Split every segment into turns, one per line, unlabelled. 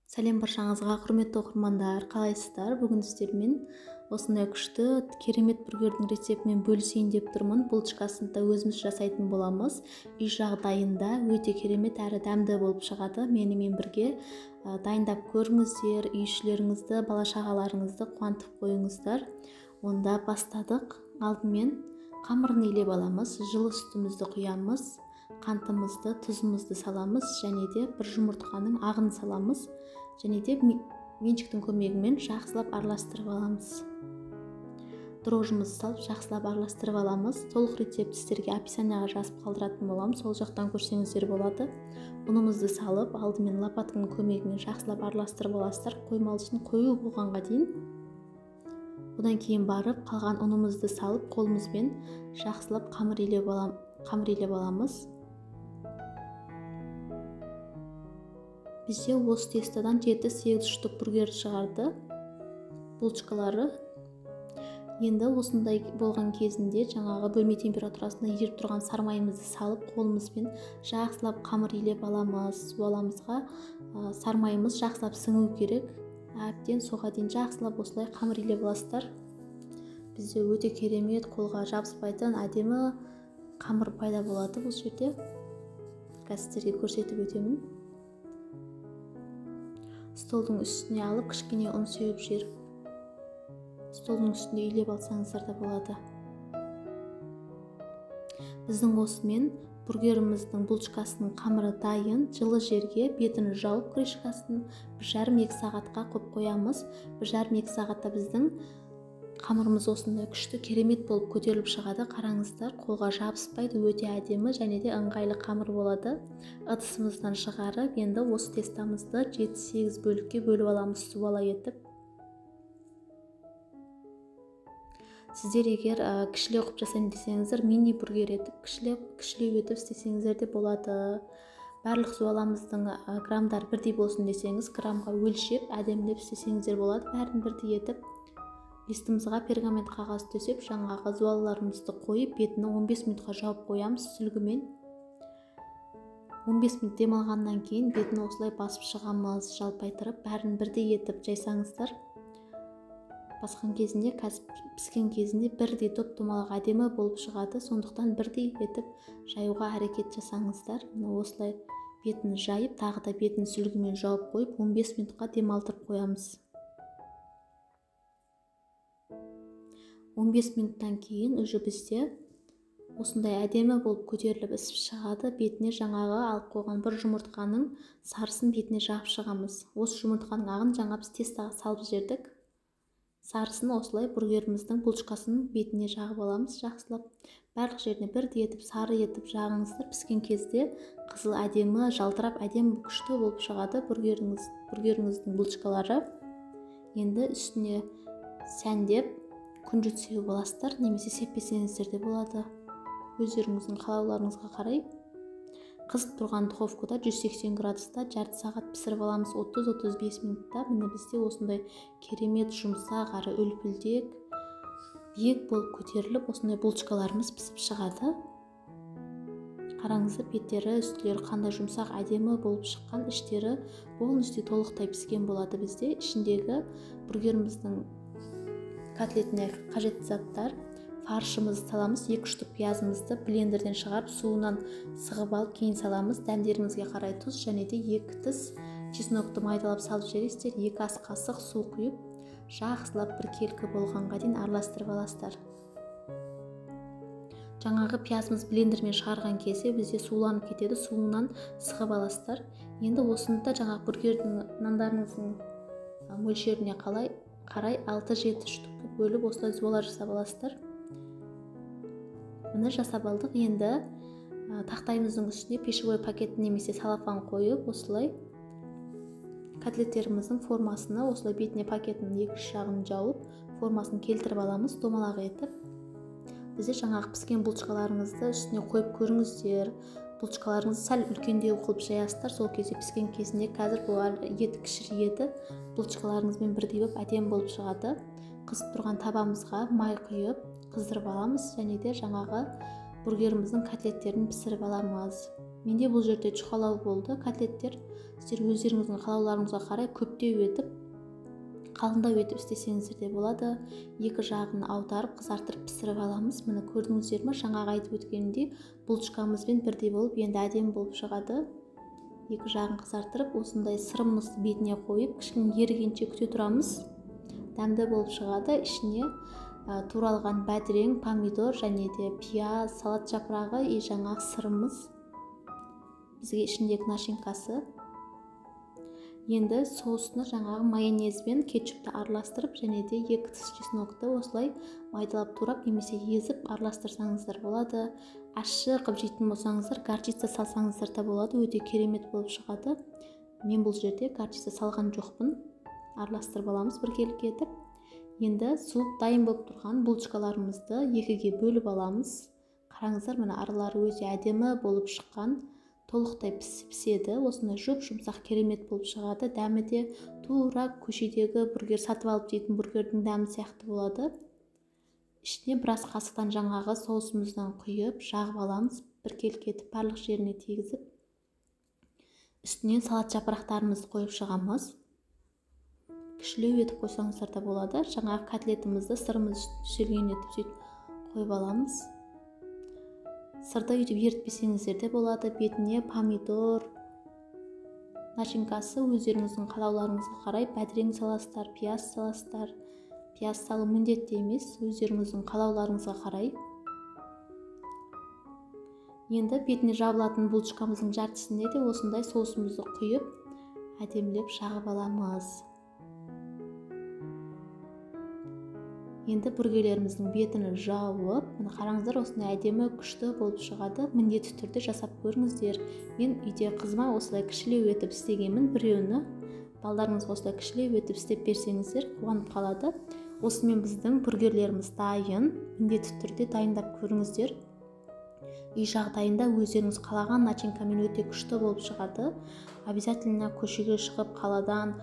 Сәлем баршаңызға, құрметті оқырмандар, қалайсыздар? Бүгін сіздермен осындай күшті, керемет бургердің рецептімен бөлісейін деп тұрмын. Булочкасын да өзіміз жасайтын боламыз. Үй жағдайында өте керемет әрі дәмді болып шығады. Менімен бірге дайындап көріңіздер, үй ішілеріңізді, бала-шағаларыңызды қуантып қойыңыздар. Онда бастадық. Алдымен қамырын илеп аламыз, жылы сүтімізді құямыз, қантымызды, тұзымызды саламыз, және де бір жұмыртқаның ағын саламыз, және де меншіктің көмегімен жақсылап араластырып аламыз. Дрожжымызды салып жақсылап араластырып аламыз. Толық рецепт сіздерге описанияға жазып қалдыратын боламын, сол жақтан көрсеңіздер болады. Ұнымызды салып, алдымен лопатканың көмегімен жақсылап араластырып аласыздар, қоймалысын қою болғанға дейін. Одан кейін барып, қалған ұнымызды салып, қолымызбен жақсылап қамыр илеп аламыз. Бізде осы тестадан 7-8 штук бургер шығарды, булочкалары. Енді осындай болған кезінде жаңағы бөлме температурасында еріп тұрған сармайымызды салып, қолымызбен жақсылап қамыр илеп аламыз. Суаламызға сармайымыз жақсылап сіңу керек. Әбден соға дейін жақсылап осылай қамыр илеп аласыздар. Бізде өте керемет, қолға жабыспайтын әдемі қамыр пайда болады бұл жерде. Сіздерге көрсетіп өтемін. Столдың үстіне алып, кішкене ұн сеуіп жіберіп, столдың үстінде илеп алсаңыздар да болады. Біздің осымен бургеріміздің булочкасының қамыры дайын. Жылы жерге бетін жауып, крышкасын 1,5-2 сағатқа қойып қоямыз. 1,5-2 сағатта біздің қамырымыз осындай күшті, керемет болып көтеріліп шығады. Қараңыздар, қолға жабыспайды, өте әдемі және де ыңғайлы қамыр болады. Ыдысымыздан шығарып, енді осы тестамызды 7-8 бөлікке бөліп аламыз, суала етіп. Сіздер егер кішілеу қып жасайын десеңіздер, мини бургер етіп, кішілеу етіп істесеңіздер де болады. Барлық суаламыздың грамдар бірдей болсын десеңіз, грамға өлшеп, әдемілеп істесеңіздер болады. Бәрін бірдей етіп, листімізға пергамент қағаз төсеп, жаңағы зуалаларымызды қойып, бетіні 15 минутқа жауып қоямыз сүлгімен. 15 минут демалғаннан кейін бетін осылай басып шығамыз, жалпайтырып, бәрін бірдей етіп жайсаңыздар. Басқан кезінде, піскен кезінде бірдей топ-томалақ әдемі болып шығады. Сондықтан бірдей етіп жаюға әрекет жасаңыздар. Осылай бетін жайып, тағы да бетін сүлгімен жауып қойып, 15 минутқа демалтырып қоямыз. 15 минуттан кейін уже бізде осындай әдемі болып көтеріліп ісіп шығады. Бетіне жаңағы алып қойған бір жұмыртқаның сарысын бетіне жағып шығамыз. Осы жұмыртқаның ағын жаңа біз тестаға салып жібердік. Сарысын осылай бургеріміздің булочкасының бетіне жағып аламыз, жақсылап. Барлық жеріне бірдей етіп, сары етіп жағыңыздар. Піскен кезде қызыл әдемі, жалтырап әдемі күшті болып шығады бургеріңіздің булочкалары. Енді үстіне сәндеп күнжіт сеуіп аласыздар, немесе сеппесеңіздер де болады. Өздеріңіздің қалауларыңызға қарай. Қызып тұрған духовкада 180 градуста жарты сағат пісіріп аламыз, 30-35 минутта. Міне бізде осындай керемет жұмсақ әрі үлпілдек, биік болып көтеріліп, осындай булочкаларымыз пісіп шығады. Қараңыздар, беттері, үстілері қандай жұмсақ, әдемі болып шыққан, іштері полностью толықтай піскен болады бізде. Ішіндегі бургеріміздің котлетіне қажетті заттар: фаршымызды саламыз, 2 штук пиязымызды блендерден шығарып, суынан сығып алып, кейін саламыз. Дәмдеріңізге қарай тұз, және де 2 тіс чеснокты майдалап салып жібересіздер. 2 ас қасық су құйып, жақсылап бір келкі болғанға дейін араластырып аласыздар. Жаңағы пиязымыз блендермен шығарған кезде бізде суланып кетеді, суынан сығып аласыздар. Енді осында жаңағы бургердің нандарыңыздың мөлшеріне қарай 6-7 штукқа бөліп осылай зуалар жасап аласыздар. Мұны жасап алдық. Енді тақтайымыздың үстіне пищевой пакет немесе салафан қойып, осылай котлеттеріміздің формасына, осылай бетіне пакеттің екі жағын жауып, формасын келтіріп аламыз, домалақ етіп. Бізде жаңағы піскен булочкаларыңызды үстіне қойып көріңіздер. Булочкаларыңызды сәл үлкендеу қылып жаясыздар. Сол кезде піскен кезінде, қазір бұл еті кішірейеді, булочкаларыңызбен бірдей болып әдемі болып шығады. Қызып тұрған табамызға май құйып қыздырып аламыз, және де жаңағы бургеріміздің котлеттерін пісіріп аламыз. Менде бұл жерде жұқалау болды. Котлеттер сіздер өздеріңіздің қалауларыңызға қарай көптеу етіп, қалыңдау етіп істесеңіздер де болады. Екі жағын аударып, қызартырып пісіріп аламыз. Міне көрдіңіздер ме? Жаңағы айтып өткенімдей булочкамызбен бірдей болып, енді әдемі болып шығады. Екі жағын қызартырып, осындай сырымызды бетіне қойып, кішкене ерігенше күте тұрамыз. Дәмді болып шығады. Ішіне туралған бәдірең, помидор және де пияз, салат жапырағы, жаңағы сырымыз, бізге ішіндегі начинкасы. Енді соусыны жаңағы майонезбен кетчупты араластырып, және де 2 тіс чеснокты осылай майдалап турап немесе езіп араластырсаңыздар болады. Ащы қып жейтін болсаңыздар, горчица салсаңыздар да болады, өте керемет болып шығады. Мен бұл жерде горчица салған жоқпын. Араластырып аламыз біркелкі етіп. Енді суып дайын болып тұрған булочкаларымызды екіге бөліп аламыз. Қараңыздар, міне аралары өте әдемі болып шыққан, толықтай піседі. Осындай жұмсақ керемет болып шығады. Дәмі де тура көшедегі бургер сатып алып жейтін бургердің дәмі сияқты болады. Ішіне біраз қасықтан жаңағы соусымыздан құйып, жағып аламыз. Біркелкі етіп барлық жеріне тигізіп, үстінен салат жапырақтарымызды қойып шығамыз. Кішілеу етіп қойсаңыздар да болады. Жаңағы котлетімізді сырымыз түсірген етіп сөйтіп қойып аламыз. Сырды өйтіп ерітпесеңіздер де болады. Бетіне помидор, начинкасы өздеріңіздің қалауларыңызға қарай бәдірең саласыздар, пияз саласыздар. Пияз салу міндетті емес, өздеріңіздің қалауларыңызға қарай. Енді бетіне жабылатын булочкамыздың жартысында де осындай соусымызды құйып, әдемілеп жағып аламыз. Енді бургерлеріміздің бетіні жауып, міне қараңыздар, осындай әдемі күшті болып шығады. Міндетті түрде жасап көріңіздер. Мен үйде қызыма осылай кішілеу етіп істегенмін. Біреуіне балдарыңызға осылай кішілеу етіп істеп берсеңіздер қуанып қалады. Осымен біздің бургерлеріміз дайын. Міндетті түрде дайындап көріңіздер. Үй жағдайында өздеріңіз қалаған начинкамен өте күшті болып шығады. Обязательно көшеге шығып қаладан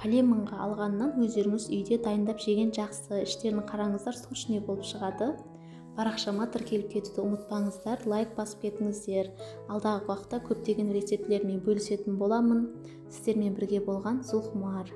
полемонға алғаннан өздеріңіз үйде дайындап жеген жақсы. Іштерін қараңыздар, сочный болып шығады. Парақшама тіркеліп кетуді ұмытпаңыздар, лайк басып кетіңіздер. Алдағы уақытта көптеген рецептілермен бөлісетін боламын. Сіздермен бірге болған Зұлхұмар.